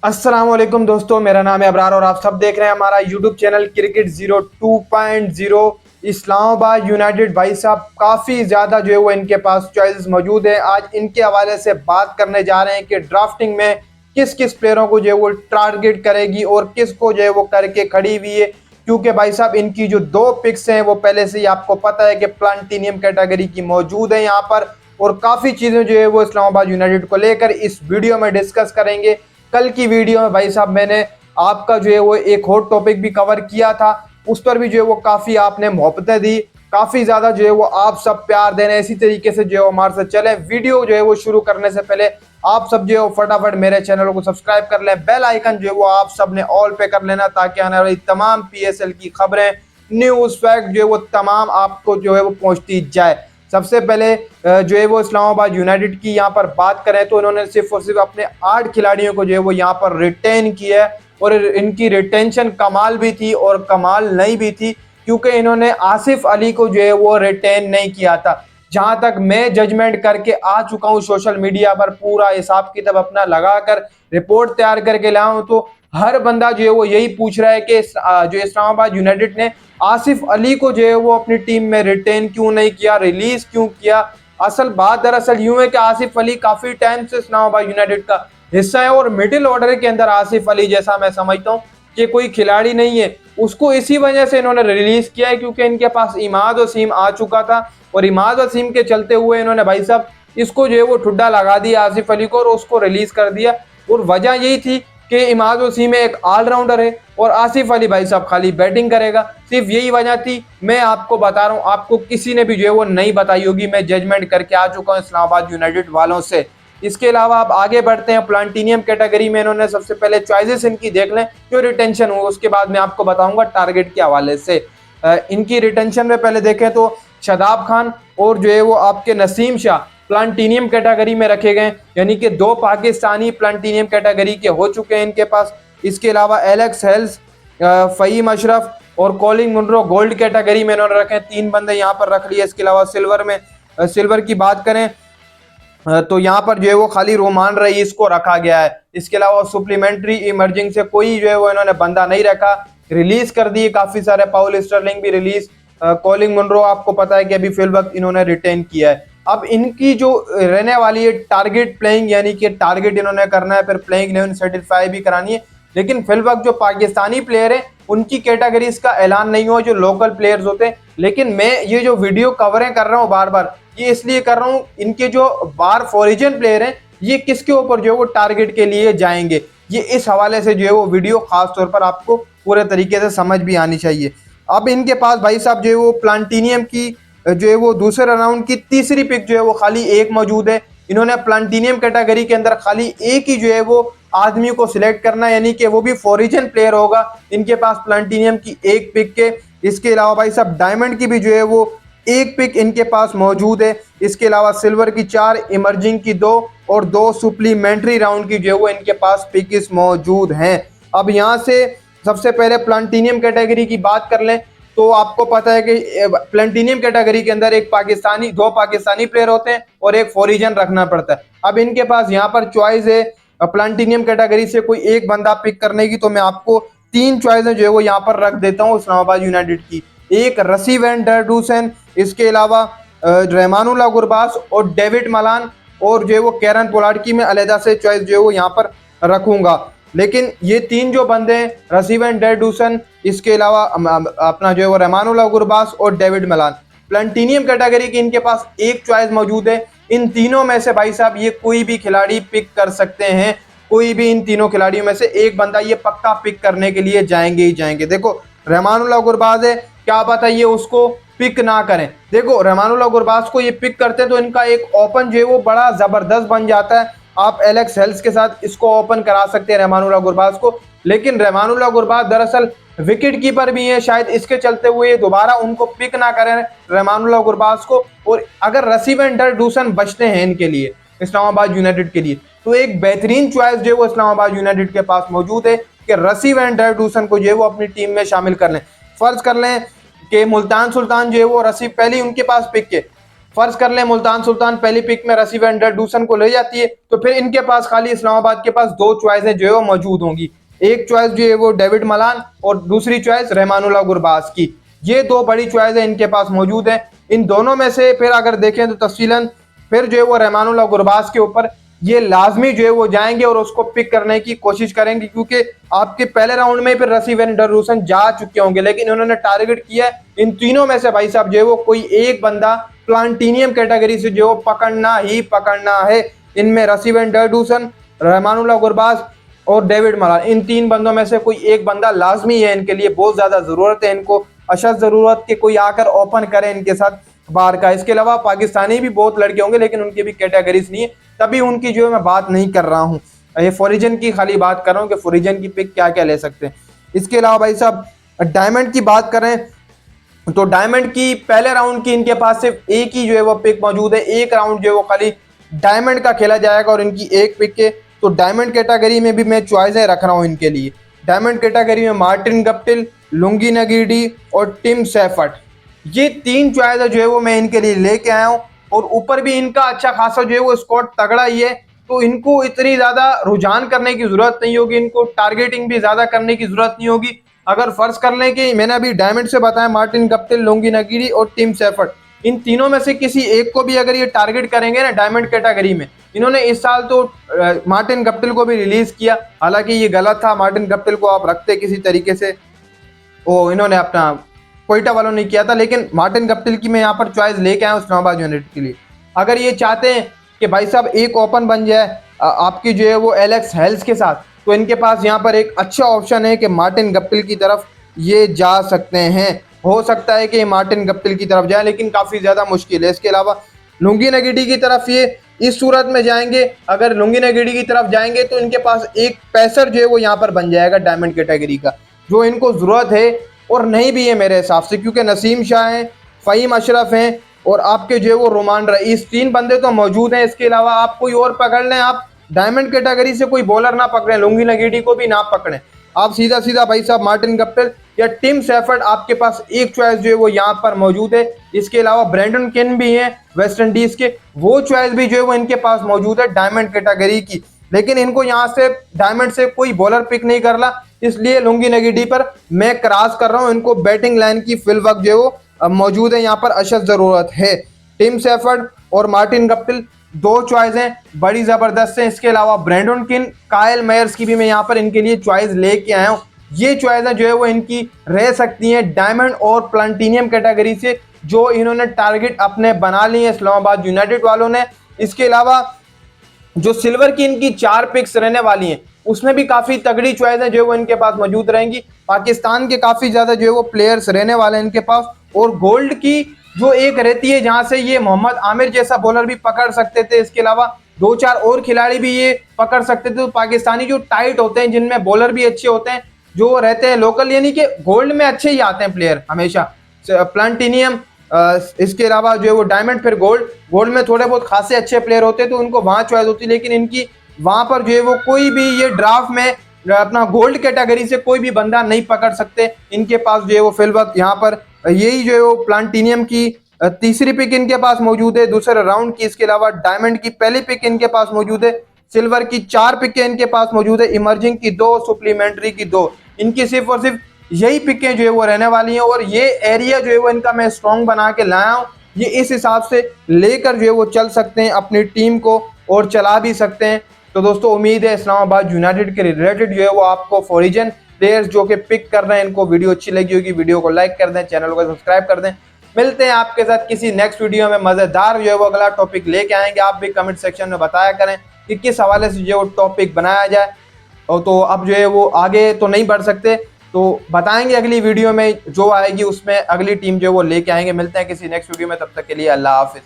अस्सलाम वालेकुम दोस्तों, मेरा नाम है अबरार और आप सब देख रहे हैं हमारा YouTube channel cricket zero 2.0। Islamabad United भाई साहब काफ़ी ज़्यादा जो है वो इनके पास चॉइसेस मौजूद है। आज इनके हवाले से बात करने जा रहे हैं कि ड्राफ्टिंग में किस किस प्लेयरों को जो है वो टारगेट करेगी और किस को जो है वो करके खड़ी हुई है। क्योंकि भाई साहब इनकी जो दो पिक्स हैं वो पहले से ही आपको पता है कि प्लाटिनियम कैटेगरी की मौजूद है यहाँ पर, और काफ़ी चीज़ें जो है वो इस्लामाबाद यूनाइटेड को लेकर इस वीडियो में डिस्कस करेंगे। कल की वीडियो में भाई साहब मैंने आपका जो है वो एक हॉट टॉपिक भी कवर किया था, उस पर भी जो है वो काफ़ी आपने मोहब्बतें दी, काफ़ी ज़्यादा जो है वो आप सब प्यार देने इसी तरीके से जो है हमारे साथ चले। वीडियो जो है वो शुरू करने से पहले आप सब जो है वो फटाफट मेरे चैनल को सब्सक्राइब कर लें, बेल आइकन जो है वो आप सब ने ऑल पे कर लेना, ताकि आने वाली तमाम पीएसएल की खबरें, न्यूज़, फैक्ट जो है वो तमाम आपको जो है वो पहुंचती जाए। सबसे पहले जो है वो इस्लामाबाद यूनाइटेड की यहाँ पर बात करें तो इन्होंने सिर्फ और सिर्फ अपने 8 खिलाड़ियों को जो है वो यहाँ पर रिटेन किया है, और इनकी रिटेंशन कमाल भी थी और कमाल नहीं भी थी, क्योंकि इन्होंने आसिफ अली को जो है वो रिटेन नहीं किया था। जहां तक मैं जजमेंट करके आ चुका हूं, सोशल मीडिया पर पूरा हिसाब किताब अपना लगाकर रिपोर्ट तैयार करके लाया हूं, तो हर बंदा जो है वो यही पूछ रहा है कि जो इस्लामाबाद यूनाइटेड ने आसिफ अली को जो है वो अपनी टीम में रिटेन क्यों नहीं किया, रिलीज क्यों किया। असल बात दरअसल यूं है कि आसिफ अली काफी टाइम से इस्लामाबाद यूनाइटेड का हिस्सा है, और मिडिल ऑर्डर के अंदर आसिफ अली जैसा मैं समझता हूं कि कोई खिलाड़ी नहीं है, उसको इसी वजह से इन्होंने रिलीज किया है क्योंकि इनके पास इमाद वसीम आ चुका था, और इमाद वसीम के चलते हुए इन्होंने भाई साहब इसको जो है वो ठुड्डा लगा दिया आसिफ अली को और उसको रिलीज कर दिया। और वजह यही थी कि इमाद वसीम एक ऑलराउंडर है और आसिफ अली भाई साहब खाली बैटिंग करेगा, सिर्फ यही वजह थी। मैं आपको बता रहा हूँ, आपको किसी ने भी जो है वो नहीं बताई होगी, मैं जजमेंट करके आ चुका हूँ इस्लामाबाद यूनाइटेड वालों से। इसके अलावा आप आगे बढ़ते हैं प्लाटिनियम कैटेगरी में, इन्होंने सबसे पहले चॉइसेस इनकी देख लें जो रिटेंशन हो, उसके बाद मैं आपको बताऊंगा टारगेट के हवाले से। इनकी रिटेंशन में पहले देखें तो शादाब खान और जो है वो आपके नसीम शाह प्लाटिनियम कैटेगरी में रखे गए, यानी कि दो पाकिस्तानी प्लाटिनियम कैटेगरी के हो चुके हैं इनके पास। इसके अलावा एलेक्स हेल्स, फ़हीम अशरफ और कॉलिंग मुनरो गोल्ड कैटेगरी में इन्होंने रखे, 3 बंदे यहाँ पर रख लिए। इसके अलावा सिल्वर में सिल्वर की बात करें तो यहाँ पर जो है वो खाली रोमान रईस को रखा गया है। इसके अलावा सप्लीमेंट्री इमर्जिंग से कोई जो है वो इन्होंने बंदा नहीं रखा, रिलीज कर दिए काफी सारे, पाउल स्टर्लिंग भी रिलीज, कॉलिंग मुनरो आपको पता है कि अभी फिल वक्त इन्होंने रिटेन किया है। अब इनकी जो रहने वाली है टारगेट प्लेइंग, यानी कि टारगेट इन्होंने करना है, फिर प्लेइंग 11 सर्टिफाई भी करानी है, लेकिन फिल वक्त जो पाकिस्तानी प्लेयर है उनकी कैटेगरीज का ऐलान नहीं हुआ, जो लोकल प्लेयर्स होते हैं। लेकिन मैं ये जो वीडियो कवरें कर रहा हूँ बार बार, ये इसलिए कर रहा हूँ इनके जो बार फॉरिजन प्लेयर हैं ये किसके ऊपर जो है वो टारगेट के लिए जाएंगे, ये इस हवाले से जो है वो वीडियो खास तौर पर आपको पूरे तरीके से समझ भी आनी चाहिए। अब इनके पास भाई साहब जो है वो प्लाटिनियम की जो है वो दूसरे राउंड की तीसरी पिक जो है वो खाली एक मौजूद है। इन्होंने प्लाटिनियम कैटेगरी के अंदर खाली एक ही जो है वो आदमी को सिलेक्ट करना, यानी कि वो भी फॉरिजन प्लेयर होगा। इनके पास प्लाटिनियम की एक पिक के, इसके अलावा भाई साहब डायमंड की भी जो है वो एक पिक इनके पास मौजूद है। इसके अलावा सिल्वर की 4, इमर्जिंग की 2 और 2 सुप्लीमेंट्री राउंड की जो है वो इनके पास पिक्स मौजूद हैं। अब यहाँ से सबसे पहले प्लाटिनियम कैटेगरी की बात कर लें तो आपको पता है कि प्लाटिनियम कैटेगरी के अंदर दो पाकिस्तानी प्लेयर होते हैं और एक फॉरिजन रखना पड़ता है। अब इनके पास यहाँ पर चॉइस है प्लाटिनियम कैटेगरी से कोई एक बंदा पिक करने की, तो मैं आपको 3 चॉइसें जो है वो यहाँ पर रख देता हूँ इस्लामाबाद यूनाइटेड की। एक रसी वैन डर डूसन, इसके अलावा रहमानुल्लाह गुरबाज और डेविड मलान, और जो है वो कैरन पोलार्ड की मैं अलहदा से चॉइस जो है वो यहाँ पर रखूंगा। लेकिन ये 3 जो बंदे हैं रसी वैन डर डूसन, इसके अलावा अपना जो है वो रहमानुल्लाह गुरबाज और डेविड मलान, प्लाटिनियम कैटेगरी की इनके पास एक चॉइस मौजूद है। इन तीनों में से भाई साहब ये कोई भी खिलाड़ी पिक कर सकते हैं, कोई भी इन तीनों खिलाड़ियों में से एक बंदा ये पक्का पिक करने के लिए जाएंगे ही जाएंगे। देखो रहमानुल्लाह गुरबाज है, क्या पता ये उसको पिक ना करें। देखो रहमानुल्लाह गुरबाज को ये पिक करते तो इनका एक ओपन जो है वो बड़ा जबरदस्त बन जाता है। आप एलेक्स हेल्स के साथ इसको ओपन करा सकते हैं रहमानुल्लाह गुरबाज को, लेकिन रहमानुल्लाह गुरबाज दरअसल विकेट कीपर भी है, शायद इसके चलते हुए दोबारा उनको पिक ना करें रहमानुल्लाह गुरबाज को। और अगर रसीब एंड डर डूसन बचते हैं इनके लिए, इस्लामाबाद यूनाइटेड के लिए, तो एक बेहतरीन चॉइस जो है वो इस्लामाबाद यूनाइटेड के पास मौजूद है कि रसीब एंड डर डूसन को जो है वो अपनी टीम में शामिल कर लें। फर्ज कर लें कि मुल्तान सुल्तान जो है वो रसीब पहले उनके पास पिक के, फर्ज कर लें मुल्तान सुल्तान पहली पिक में रसी वैन डर डूसन को ले जाती है, तो फिर इनके पास खाली इस्लामाबाद के पास दो चॉइसें जो है वो मौजूद होंगी। एक चॉइस जो है वो डेविड मलान और दूसरी चॉइस रहमानुल्लाह गुरबाज की। ये दो बड़ी चॉइस है इनके पास मौजूद है। इन दोनों में से फिर अगर देखें तो तफसीलन फिर जो है वो रहमानुल्लाह गुरबाज के ऊपर ये लाजमी जो है वो जाएंगे और उसको पिक करने की कोशिश करेंगे, क्योंकि आपके पहले राउंड में फिर रसी वैन डर डूसन जा चुके होंगे, लेकिन उन्होंने टारगेट किया है इन तीनों में से भाई साहब जो है वो कोई एक बंदा प्लांटीनियम कैटेगरी से जो पकड़ना ही पकड़ना है। इनमें रसी van der Dussen, Rahmanullah Gurbaz और डेविड मलान, इन तीन बंदों में से कोई एक बंदा लाजमी है इनके लिए। बहुत ज्यादा जरूरत है इनको, अशद जरूरत के कोई आकर ओपन करे इनके साथ बाहर का। इसके अलावा पाकिस्तानी भी बहुत लड़के होंगे, लेकिन उनकी भी कैटेगरीज नहीं है, तभी उनकी जो है मैं बात नहीं कर रहा हूँ। ये फॉरिजन की खाली बात कर रहा हूँ कि फॉरिजन की पिक क्या क्या ले सकते हैं। इसके अलावा भाई साहब डायमंड की बात करें तो डायमंड की पहले राउंड की इनके पास सिर्फ एक ही जो है वो पिक मौजूद है। एक राउंड जो है वो खाली डायमंड का खेला जाएगा और इनकी एक पिक है। तो डायमंड कैटेगरी में भी मैं चॉइसें रख रहा हूँ इनके लिए। डायमंड कैटेगरी में मार्टिन गप्टिल, लुंगी नगीडी और टिम सेफर्ट, ये तीन चॉइस जो है वो मैं इनके लिए लेके आया हूँ। और ऊपर भी इनका अच्छा खासा जो है वो स्क्वाड तगड़ा ही है, तो इनको इतनी ज्यादा रुझान करने की जरूरत नहीं होगी, इनको टारगेटिंग भी ज्यादा करने की जरूरत नहीं होगी। अगर फर्ज कर लें कि मैंने अभी डायमंड से बताया मार्टिन गप्टिल, लुंगी नगीडी और टिम सेफर्ट, इन तीनों में से किसी एक को भी अगर ये टारगेट करेंगे ना डायमंड कैटेगरी में, इन्होंने इस साल तो मार्टिन गप्टिल को भी रिलीज किया, हालांकि ये गलत था। मार्टिन गप्टिल को आप रखते किसी तरीके से, वो इन्होंने अपना कोयटा वालों ने किया था, लेकिन मार्टिन गप्टिल की मैं यहाँ पर चॉइस लेके आया हूँ इस्लामाबाद यूनाइटेड के लिए। अगर ये चाहते हैं कि भाई साहब एक ओपन बन जाए आपकी जो है वो एलेक्स हेल्स के साथ, तो इनके पास यहाँ पर एक अच्छा ऑप्शन है कि मार्टिन गप्टिल की तरफ ये जा सकते हैं। हो सकता है कि मार्टिन गप्टिल की तरफ जाए, लेकिन काफ़ी ज़्यादा मुश्किल है। इसके अलावा लुंगी नगीडी की तरफ ये इस सूरत में जाएंगे, अगर लुंगी नगीडी की तरफ जाएंगे तो इनके पास एक पेसर जो है वो यहाँ पर बन जाएगा डायमंड कैटेगरी का, जो इनको ज़रूरत है और नहीं भी है मेरे हिसाब से, क्योंकि नसीम शाह हैं, फ़हीम अशरफ हैं और आपके जो है वो रोमान रईस, तीन बंदे तो मौजूद हैं। इसके अलावा आप कोई और पकड़ लें, आप डायमंड कैटेगरी से कोई बॉलर ना पकड़ें, लुंगी नगीडी को भी ना पकड़ें, आप सीधा सीधा भाई साहब मार्टिन गप्टिल या टिम सेफर्ट, आपके पास एक चॉइस जो है वो यहाँ पर मौजूद है। इसके अलावा ब्रेंडन किन भी हैं वेस्ट इंडीज के, वो चॉइस भी जो है वो इनके पास मौजूद है डायमंड कैटेगरी की, लेकिन इनको यहाँ से डायमंड से कोई बॉलर पिक नहीं करना, इसलिए लुंगी नगीडी पर मैं क्रॉस कर रहा हूँ। इनको बैटिंग लाइन की फिल वक्त जो है वो मौजूद है, यहाँ पर अशद जरूरत है। टिम सेफर्ट और मार्टिन गप्टिल दो चॉइस हैं, बड़ी जबरदस्त है। इसके अलावा ब्रेंडन किन, कायल मेयर्स की भी मैं यहाँ पर इनके लिए चॉइस लेके आया हूँ। ये चॉइस जो है वो इनकी रह सकती हैं डायमंड और प्लांटीनियम कैटेगरी से, जो इन्होंने टारगेट अपने बना लिए हैं इस्लामाबाद यूनाइटेड वालों ने। इसके अलावा जो सिल्वर की इनकी 4 पिक्स रहने वाली हैं, उसमें भी काफ़ी तगड़ी चॉइस है जो वो इनके पास मौजूद रहेंगी। पाकिस्तान के काफ़ी ज़्यादा जो है वो प्लेयर्स रहने वाले हैं इनके पास, और गोल्ड की जो एक रहती है जहां से ये मोहम्मद आमिर जैसा बॉलर भी पकड़ सकते थे, इसके अलावा 2-4 और खिलाड़ी भी ये पकड़ सकते थे। तो पाकिस्तानी जो टाइट होते हैं, जिनमें बॉलर भी अच्छे होते हैं, जो रहते हैं लोकल, यानी कि गोल्ड में अच्छे ही आते हैं प्लेयर हमेशा, प्लांटीनियम, इसके अलावा जो है वो डायमंड, फिर गोल्ड में थोड़े बहुत खासे अच्छे प्लेयर होते हैं, तो उनको वहाँ चॉइस होती है। लेकिन इनकी वहाँ पर जो है वो कोई भी ये ड्राफ्ट में अपना गोल्ड कैटेगरी से कोई भी बंदा नहीं पकड़ सकते। इनके पास जो है वो फिल वक्त यहाँ पर यही जो है वो प्लांटीनियम की तीसरी पिक इनके पास मौजूद है दूसरे राउंड की। इसके अलावा डायमंड की पहली पिक इनके पास मौजूद है, सिल्वर की 4 पिकें इनके पास मौजूद है, इमर्जिंग की 2, सप्लीमेंट्री की 2। इनकी सिर्फ और सिर्फ यही पिकें जो है वो रहने वाली हैं, और ये एरिया जो है वो इनका मैं स्ट्रॉन्ग बना के लाया हूँ। ये इस हिसाब से लेकर जो है वो चल सकते हैं अपनी टीम को, और चला भी सकते हैं। तो दोस्तों उम्मीद है इस्लामाबाद यूनाइटेड के रिलेटेड जो है वो आपको फॉरिजन प्लेयर्स जो कि पिक कर रहे हैं इनको वीडियो अच्छी लगी होगी। वीडियो को लाइक कर दें, चैनल को सब्सक्राइब कर दें। मिलते हैं आपके साथ किसी नेक्स्ट वीडियो में, मज़ेदार जो है वो अगला टॉपिक लेके आएंगे। आप भी कमेंट सेक्शन में बताया करें कि किस हवाले से जो है वो टॉपिक बनाया जाए। और तो अब जो है वो आगे तो नहीं बढ़ सकते, तो बताएंगे अगली वीडियो में जो आएगी उसमें अगली टीम जो है वो लेके आएंगे। मिलते हैं किसी नेक्स्ट वीडियो में, तब तक के लिए अल्लाह हाफिज़।